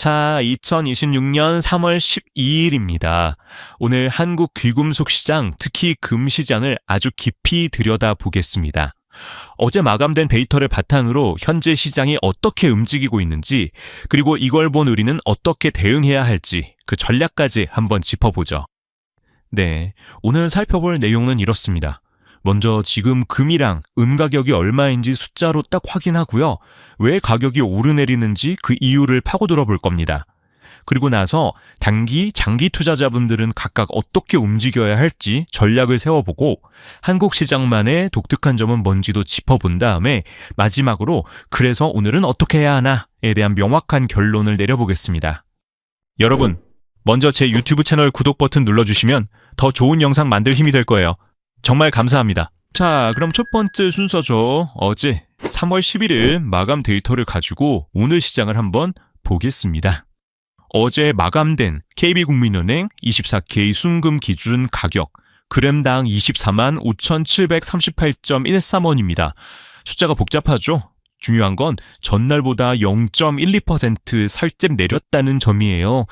자, 2026년 3월 12일입니다. 오늘 한국 귀금속 시장, 특히 금 시장을 아주 깊이 들여다보겠습니다. 어제 마감된 데이터를 바탕으로 현재 시장이 어떻게 움직이고 있는지, 그리고 이걸 본 우리는 어떻게 대응해야 할지 그 전략까지 한번 짚어보죠. 네, 오늘 살펴볼 내용은 이렇습니다. 먼저 지금 금이랑 은 가격이 얼마인지 숫자로 딱 확인하고요. 왜 가격이 오르내리는지 그 이유를 파고들어 볼 겁니다. 그리고 나서 단기, 장기 투자자분들은 각각 어떻게 움직여야 할지 전략을 세워보고 한국 시장만의 독특한 점은 뭔지도 짚어본 다음에 마지막으로 그래서 오늘은 어떻게 해야 하나에 대한 명확한 결론을 내려보겠습니다. 여러분, 먼저 제 유튜브 채널 구독 버튼 눌러주시면 더 좋은 영상 만들 힘이 될 거예요. 정말 감사합니다. 자, 그럼 첫 번째 순서죠. 어제 3월 11일 마감 데이터를 가지고 오늘 시장을 한번 보겠습니다. 어제 마감된 KB국민은행 24K 순금 기준 가격 그램당 24만 5,738.13원입니다. 숫자가 복잡하죠? 중요한 건 전날보다 0.12% 살짝 내렸다는 점이에요.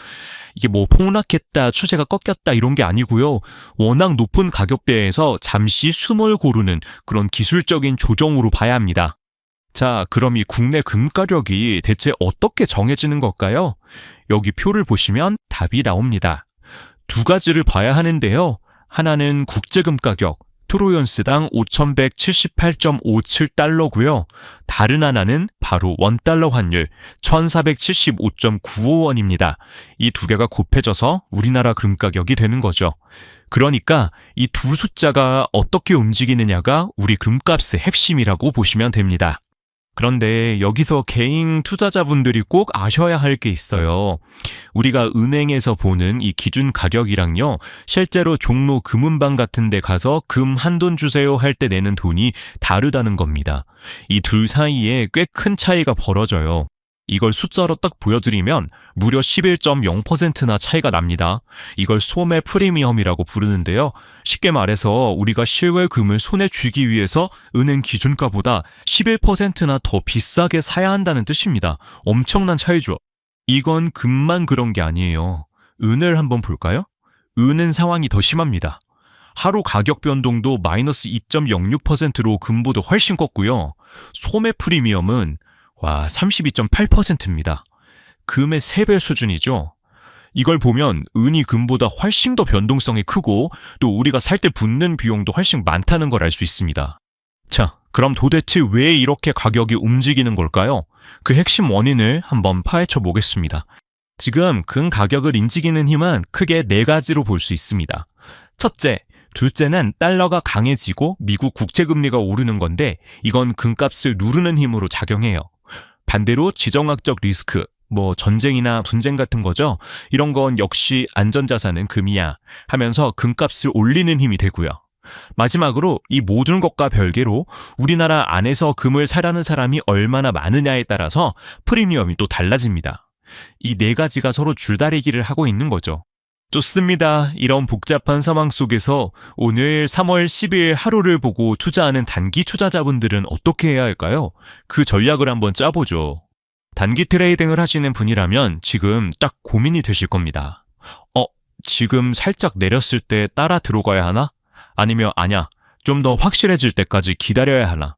이게 뭐 폭락했다, 추세가 꺾였다 이런 게 아니고요. 워낙 높은 가격대에서 잠시 숨을 고르는 그런 기술적인 조정으로 봐야 합니다. 자, 그럼 이 국내 금 가격이 대체 어떻게 정해지는 걸까요? 여기 표를 보시면 답이 나옵니다. 두 가지를 봐야 하는데요. 하나는 국제금 가격, 트로이언스당 5,178.57달러고요. 다른 하나는 바로 원달러 환율 1,475.95원입니다. 이 두 개가 곱해져서 우리나라 금 가격이 되는 거죠. 그러니까 이 두 숫자가 어떻게 움직이느냐가 우리 금값의 핵심이라고 보시면 됩니다. 그런데 여기서 개인 투자자분들이 꼭 아셔야 할 게 있어요. 우리가 은행에서 보는 이 기준 가격이랑요, 실제로 종로 금은방 같은 데 가서 금 한 돈 주세요 할 때 내는 돈이 다르다는 겁니다. 이 둘 사이에 꽤 큰 차이가 벌어져요. 이걸 숫자로 딱 보여드리면 무려 11.0%나 차이가 납니다. 이걸 소매 프리미엄이라고 부르는데요. 쉽게 말해서 우리가 실외 금을 손에 쥐기 위해서 은행 기준가보다 11%나 더 비싸게 사야 한다는 뜻입니다. 엄청난 차이죠. 이건 금만 그런 게 아니에요. 은을 한번 볼까요? 은은 상황이 더 심합니다. 하루 가격 변동도 마이너스 2.06%로 금보다 훨씬 컸고요. 소매 프리미엄은 32.8%입니다. 금의 3배 수준이죠. 이걸 보면 은이 금보다 훨씬 더 변동성이 크고 또 우리가 살 때 붙는 비용도 훨씬 많다는 걸 알 수 있습니다. 자, 그럼 도대체 왜 이렇게 가격이 움직이는 걸까요? 그 핵심 원인을 한번 파헤쳐 보겠습니다. 지금 금 가격을 움직이는 힘은 크게 4가지로 볼 수 있습니다. 첫째, 둘째는 달러가 강해지고 미국 국채금리가 오르는 건데 이건 금값을 누르는 힘으로 작용해요. 반대로 지정학적 리스크, 전쟁이나 분쟁 같은 거죠. 이런 건 역시 안전자산은 금이야 하면서 금값을 올리는 힘이 되고요. 마지막으로 이 모든 것과 별개로 우리나라 안에서 금을 사려는 사람이 얼마나 많으냐에 따라서 프리미엄이 또 달라집니다. 이 4가지가 서로 줄다리기를 하고 있는 거죠. 좋습니다. 이런 복잡한 상황 속에서 오늘 3월 10일 하루를 보고 투자하는 단기 투자자분들은 어떻게 해야 할까요? 그 전략을 한번 짜보죠. 단기 트레이딩을 하시는 분이라면 지금 딱 고민이 되실 겁니다. 지금 살짝 내렸을 때 따라 들어가야 하나? 아니면 아니야, 좀 더 확실해질 때까지 기다려야 하나?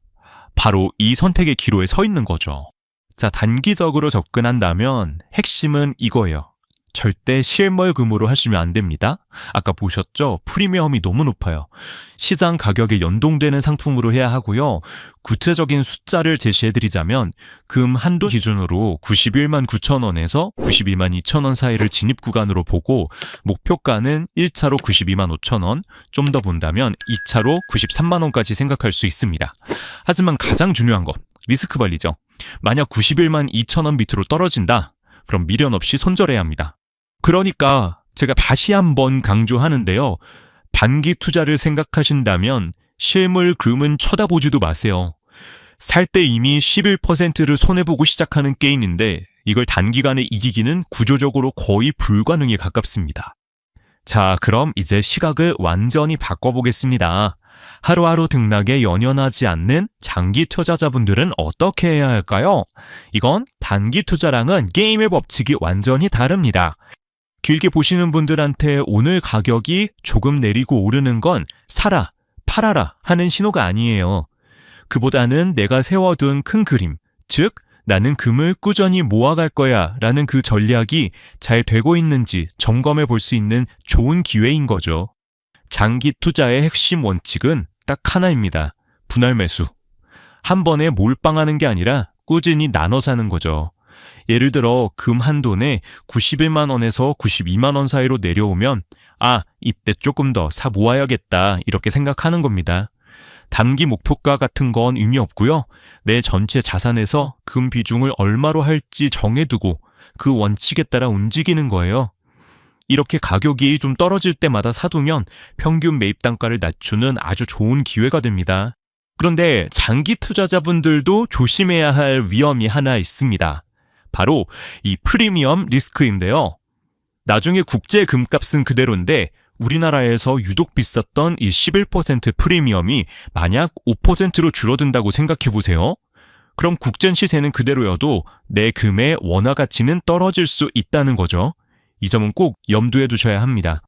바로 이 선택의 기로에 서 있는 거죠. 자, 단기적으로 접근한다면 핵심은 이거예요. 절대 실물금으로 하시면 안 됩니다. 아까 보셨죠? 프리미엄이 너무 높아요. 시장 가격에 연동되는 상품으로 해야 하고요. 구체적인 숫자를 제시해드리자면 금 한도 기준으로 91만 9천원에서 91만 2천원 사이를 진입 구간으로 보고 목표가는 1차로 92만 5천원, 좀 더 본다면 2차로 93만 원까지 생각할 수 있습니다. 하지만 가장 중요한 거, 리스크 관리죠. 만약 91만 2천원 밑으로 떨어진다? 그럼 미련 없이 손절해야 합니다. 그러니까 제가 다시 한번 강조하는데요. 단기 투자를 생각하신다면 실물 금은 쳐다보지도 마세요. 살 때 이미 11%를 손해보고 시작하는 게임인데 이걸 단기간에 이기기는 구조적으로 거의 불가능에 가깝습니다. 자, 그럼 이제 시각을 완전히 바꿔보겠습니다. 하루하루 등락에 연연하지 않는 장기 투자자분들은 어떻게 해야 할까요? 이건 단기 투자랑은 게임의 법칙이 완전히 다릅니다. 길게 보시는 분들한테 오늘 가격이 조금 내리고 오르는 건 사라, 팔아라 하는 신호가 아니에요. 그보다는 내가 세워둔 큰 그림, 즉 나는 금을 꾸준히 모아갈 거야 라는 그 전략이 잘 되고 있는지 점검해 볼 수 있는 좋은 기회인 거죠. 장기 투자의 핵심 원칙은 딱 하나입니다. 분할 매수. 한 번에 몰빵하는 게 아니라 꾸준히 나눠 사는 거죠. 예를 들어 금 한 돈에 91만 원에서 92만 원 사이로 내려오면 이때 조금 더 사 모아야겠다 이렇게 생각하는 겁니다. 단기 목표가 같은 건 의미 없고요. 내 전체 자산에서 금 비중을 얼마로 할지 정해두고 그 원칙에 따라 움직이는 거예요. 이렇게 가격이 좀 떨어질 때마다 사두면 평균 매입 단가를 낮추는 아주 좋은 기회가 됩니다. 그런데 장기 투자자분들도 조심해야 할 위험이 하나 있습니다. 바로 이 프리미엄 리스크인데요. 나중에 국제 금값은 그대로인데 우리나라에서 유독 비쌌던 이 11% 프리미엄이 만약 5%로 줄어든다고 생각해 보세요. 그럼 국제 시세는 그대로여도 내 금의 원화 가치는 떨어질 수 있다는 거죠. 이 점은 꼭 염두에 두셔야 합니다.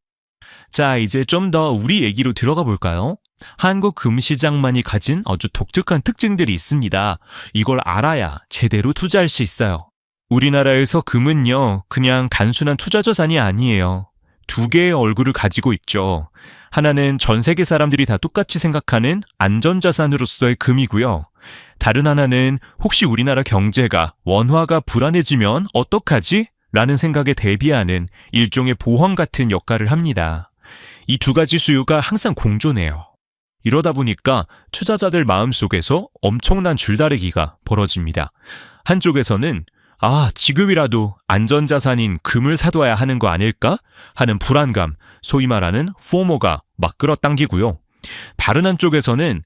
자, 이제 좀 더 우리 얘기로 들어가 볼까요? 한국 금시장만이 가진 아주 독특한 특징들이 있습니다. 이걸 알아야 제대로 투자할 수 있어요. 우리나라에서 금은요, 그냥 단순한 투자 자산이 아니에요. 두 개의 얼굴을 가지고 있죠. 하나는 전 세계 사람들이 다 똑같이 생각하는 안전자산으로서의 금이고요. 다른 하나는 혹시 우리나라 경제가 원화가 불안해지면 어떡하지? 라는 생각에 대비하는 일종의 보험 같은 역할을 합니다. 이 두 가지 수요가 항상 공존해요. 이러다 보니까 투자자들 마음속에서 엄청난 줄다리기가 벌어집니다. 한쪽에서는 지금이라도 안전자산인 금을 사둬야 하는 거 아닐까? 하는 불안감, 소위 말하는 포모가 막 끌어당기고요. 다른 한쪽에서는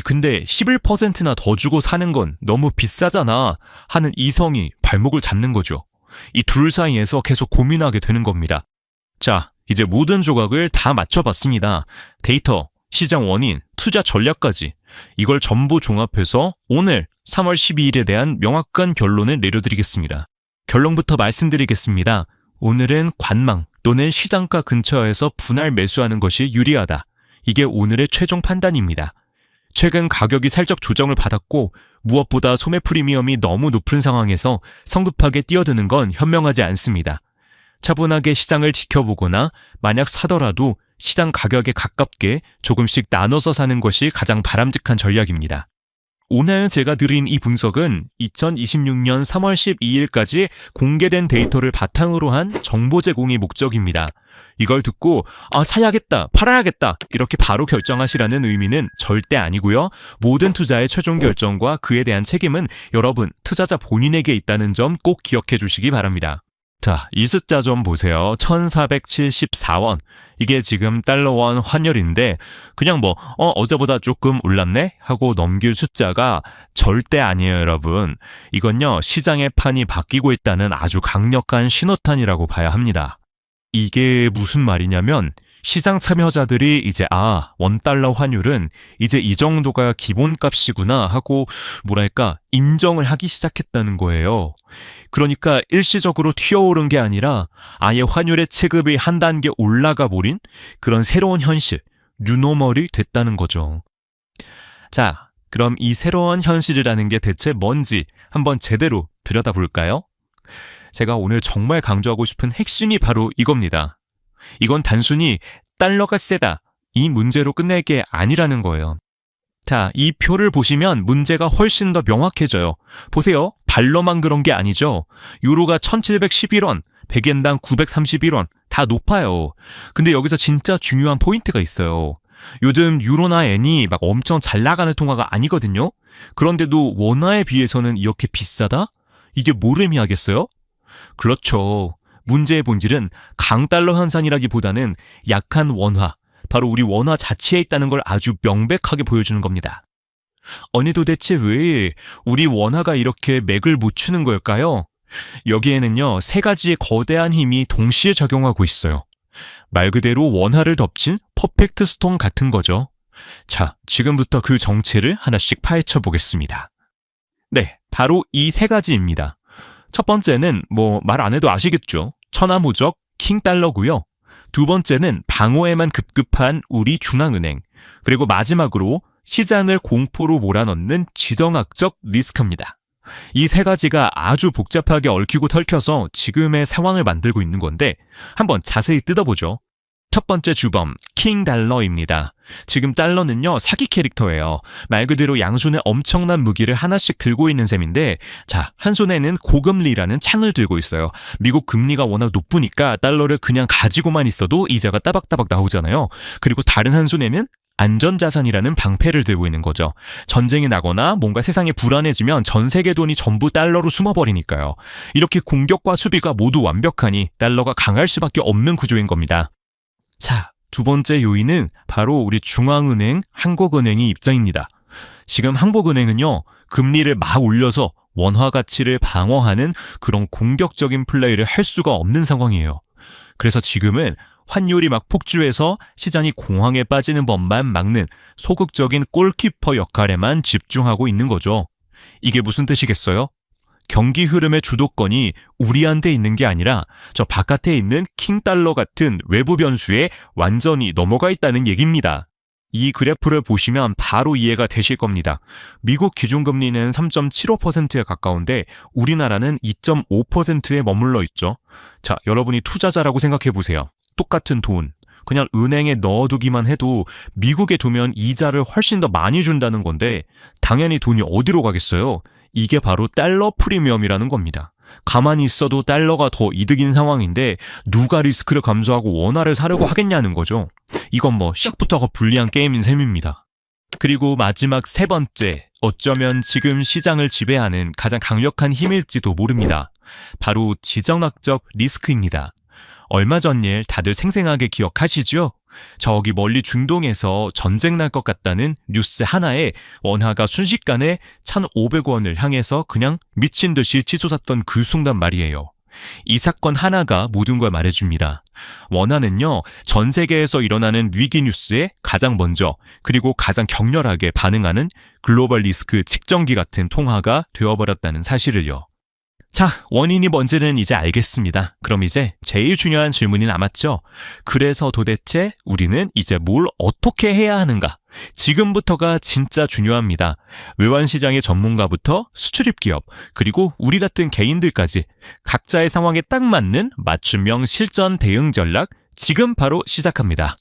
근데 11%나 더 주고 사는 건 너무 비싸잖아 하는 이성이 발목을 잡는 거죠. 이 둘 사이에서 계속 고민하게 되는 겁니다. 자, 이제 모든 조각을 다 맞춰봤습니다. 데이터, 시장 원인, 투자 전략까지 이걸 전부 종합해서 오늘 3월 12일에 대한 명확한 결론을 내려드리겠습니다. 결론부터 말씀드리겠습니다. 오늘은 관망 또는 시장가 근처에서 분할 매수하는 것이 유리하다. 이게 오늘의 최종 판단입니다. 최근 가격이 살짝 조정을 받았고 무엇보다 소매 프리미엄이 너무 높은 상황에서 성급하게 뛰어드는 건 현명하지 않습니다. 차분하게 시장을 지켜보거나 만약 사더라도 시장 가격에 가깝게 조금씩 나눠서 사는 것이 가장 바람직한 전략입니다. 오늘 제가 드린 이 분석은 2026년 3월 12일까지 공개된 데이터를 바탕으로 한 정보 제공이 목적입니다. 이걸 듣고 사야겠다, 팔아야겠다 이렇게 바로 결정하시라는 의미는 절대 아니고요. 모든 투자의 최종 결정과 그에 대한 책임은 여러분 투자자 본인에게 있다는 점 꼭 기억해 주시기 바랍니다. 자, 이 숫자 좀 보세요. 1474원. 이게 지금 달러원 환율인데 그냥 어제보다 조금 올랐네? 하고 넘길 숫자가 절대 아니에요, 여러분. 이건요, 시장의 판이 바뀌고 있다는 아주 강력한 신호탄이라고 봐야 합니다. 이게 무슨 말이냐면 시장 참여자들이 이제 원달러 환율은 이제 이 정도가 기본값이구나 하고 인정을 하기 시작했다는 거예요. 그러니까 일시적으로 튀어오른 게 아니라 아예 환율의 체급이 한 단계 올라가 버린 그런 새로운 현실, 뉴노멀이 됐다는 거죠. 자, 그럼 이 새로운 현실이라는 게 대체 뭔지 한번 제대로 들여다볼까요? 제가 오늘 정말 강조하고 싶은 핵심이 바로 이겁니다. 이건 단순히 달러가 세다, 이 문제로 끝낼 게 아니라는 거예요. 자, 이 표를 보시면 문제가 훨씬 더 명확해져요. 보세요. 발로만 그런 게 아니죠. 유로가 1711원, 100엔당 931원, 다 높아요. 근데 여기서 진짜 중요한 포인트가 있어요. 요즘 유로나 엔이 막 엄청 잘 나가는 통화가 아니거든요. 그런데도 원화에 비해서는 이렇게 비싸다? 이게 뭘 의미하겠어요? 그렇죠. 문제의 본질은 강달러 현상이라기보다는 약한 원화, 바로 우리 원화 자체에 있다는 걸 아주 명백하게 보여주는 겁니다. 아니 도대체 왜 우리 원화가 이렇게 맥을 못 추는 걸까요? 여기에는요, 세 가지의 거대한 힘이 동시에 작용하고 있어요. 말 그대로 원화를 덮친 퍼펙트 스톰 같은 거죠. 자, 지금부터 그 정체를 하나씩 파헤쳐 보겠습니다. 네, 바로 이 세 가지입니다. 첫 번째는 말 안 해도 아시겠죠? 천하무적 킹달러고요. 두 번째는 방어에만 급급한 우리 중앙은행. 그리고 마지막으로 시장을 공포로 몰아넣는 지정학적 리스크입니다. 이 세 가지가 아주 복잡하게 얽히고 털켜서 지금의 상황을 만들고 있는 건데 한번 자세히 뜯어보죠. 첫 번째 주범, 킹달러입니다. 지금 달러는요, 사기 캐릭터예요. 말 그대로 양손에 엄청난 무기를 하나씩 들고 있는 셈인데, 자, 한 손에는 고금리라는 창을 들고 있어요. 미국 금리가 워낙 높으니까 달러를 그냥 가지고만 있어도 이자가 따박따박 나오잖아요. 그리고 다른 한 손에는 안전자산이라는 방패를 들고 있는 거죠. 전쟁이 나거나 뭔가 세상이 불안해지면 전 세계 돈이 전부 달러로 숨어버리니까요. 이렇게 공격과 수비가 모두 완벽하니 달러가 강할 수밖에 없는 구조인 겁니다. 자, 두 번째 요인은 바로 우리 중앙은행 한국은행의 입장입니다. 지금 한국은행은요, 금리를 막 올려서 원화 가치를 방어하는 그런 공격적인 플레이를 할 수가 없는 상황이에요. 그래서 지금은 환율이 막 폭주해서 시장이 공황에 빠지는 법만 막는 소극적인 골키퍼 역할에만 집중하고 있는 거죠. 이게 무슨 뜻이겠어요? 경기 흐름의 주도권이 우리한테 있는 게 아니라 저 바깥에 있는 킹달러 같은 외부 변수에 완전히 넘어가 있다는 얘기입니다. 이 그래프를 보시면 바로 이해가 되실 겁니다. 미국 기준금리는 3.75%에 가까운데 우리나라는 2.5%에 머물러 있죠. 자, 여러분이 투자자라고 생각해 보세요. 똑같은 돈, 그냥 은행에 넣어두기만 해도 미국에 두면 이자를 훨씬 더 많이 준다는 건데 당연히 돈이 어디로 가겠어요? 이게 바로 달러 프리미엄이라는 겁니다. 가만히 있어도 달러가 더 이득인 상황인데 누가 리스크를 감수하고 원화를 사려고 하겠냐는 거죠. 이건 시작부터가 불리한 게임인 셈입니다. 그리고 마지막 세 번째, 어쩌면 지금 시장을 지배하는 가장 강력한 힘일지도 모릅니다. 바로 지정학적 리스크입니다. 얼마 전 일 다들 생생하게 기억하시죠? 저기 멀리 중동에서 전쟁 날 것 같다는 뉴스 하나에 원화가 순식간에 1,500원을 향해서 그냥 미친 듯이 치솟았던 그 순간 말이에요. 이 사건 하나가 모든 걸 말해줍니다. 원화는요, 전 세계에서 일어나는 위기 뉴스에 가장 먼저 그리고 가장 격렬하게 반응하는 글로벌 리스크 측정기 같은 통화가 되어버렸다는 사실을요. 자, 원인이 뭔지는 이제 알겠습니다. 그럼 이제 제일 중요한 질문이 남았죠. 그래서 도대체 우리는 이제 뭘 어떻게 해야 하는가? 지금부터가 진짜 중요합니다. 외환시장의 전문가부터 수출입 기업, 그리고 우리 같은 개인들까지 각자의 상황에 딱 맞는 맞춤형 실전 대응 전략 지금 바로 시작합니다.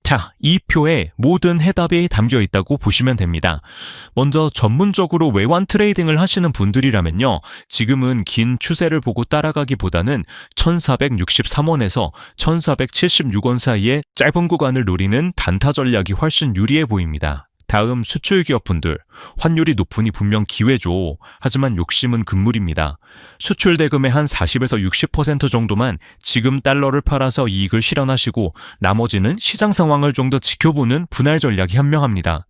자, 이 표에 모든 해답이 담겨 있다고 보시면 됩니다. 먼저 전문적으로 외환 트레이딩을 하시는 분들이라면요, 지금은 긴 추세를 보고 따라가기보다는 1463원에서 1476원 사이의 짧은 구간을 노리는 단타 전략이 훨씬 유리해 보입니다. 다음 수출 기업분들, 환율이 높으니 분명 기회죠. 하지만 욕심은 금물입니다. 수출 대금의 한 40에서 60% 정도만 지금 달러를 팔아서 이익을 실현하시고 나머지는 시장 상황을 좀 더 지켜보는 분할 전략이 현명합니다.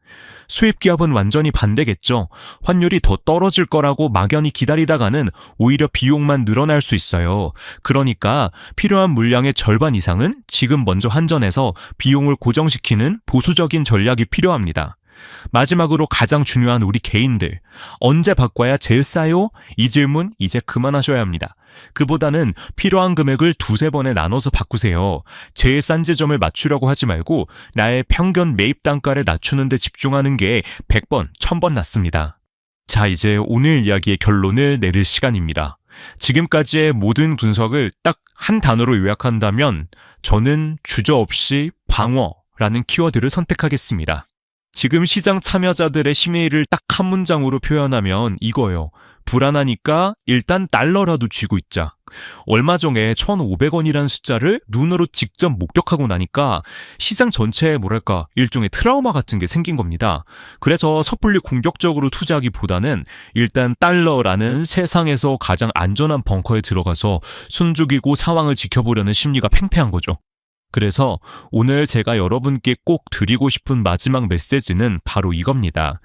수입 기업은 완전히 반대겠죠. 환율이 더 떨어질 거라고 막연히 기다리다가는 오히려 비용만 늘어날 수 있어요. 그러니까 필요한 물량의 절반 이상은 지금 먼저 환전해서 비용을 고정시키는 보수적인 전략이 필요합니다. 마지막으로 가장 중요한 우리 개인들, 언제 바꿔야 제일 싸요? 이 질문 이제 그만하셔야 합니다. 그보다는 필요한 금액을 두세 번에 나눠서 바꾸세요. 제일 싼 지점을 맞추려고 하지 말고 나의 평균 매입 단가를 낮추는 데 집중하는 게 100번, 1000번 낫습니다. 자, 이제 오늘 이야기의 결론을 내릴 시간입니다. 지금까지의 모든 분석을 딱 한 단어로 요약한다면 저는 주저없이 방어라는 키워드를 선택하겠습니다. 지금 시장 참여자들의 심의를 딱 한 문장으로 표현하면 이거예요. 불안하니까 일단 달러라도 쥐고 있자. 얼마 전에 1,500원이라는 숫자를 눈으로 직접 목격하고 나니까 시장 전체에 일종의 트라우마 같은 게 생긴 겁니다. 그래서 섣불리 공격적으로 투자하기보다는 일단 달러라는 세상에서 가장 안전한 벙커에 들어가서 숨죽이고 상황을 지켜보려는 심리가 팽팽한 거죠. 그래서 오늘 제가 여러분께 꼭 드리고 싶은 마지막 메시지는 바로 이겁니다.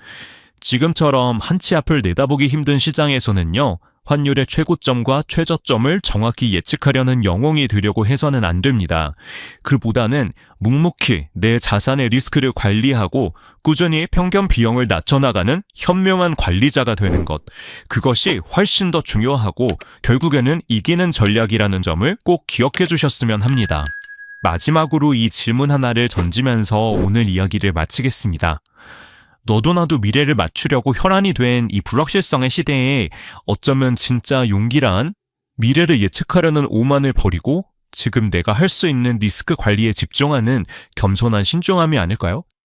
지금처럼 한치 앞을 내다보기 힘든 시장에서는요, 환율의 최고점과 최저점을 정확히 예측하려는 영웅이 되려고 해서는 안 됩니다. 그보다는 묵묵히 내 자산의 리스크를 관리하고 꾸준히 평균 비용을 낮춰나가는 현명한 관리자가 되는 것. 그것이 훨씬 더 중요하고 결국에는 이기는 전략이라는 점을 꼭 기억해 주셨으면 합니다. 마지막으로 이 질문 하나를 던지면서 오늘 이야기를 마치겠습니다. 너도 나도 미래를 맞추려고 혈안이 된 이 불확실성의 시대에 어쩌면 진짜 용기란 미래를 예측하려는 오만을 버리고 지금 내가 할 수 있는 리스크 관리에 집중하는 겸손한 신중함이 아닐까요?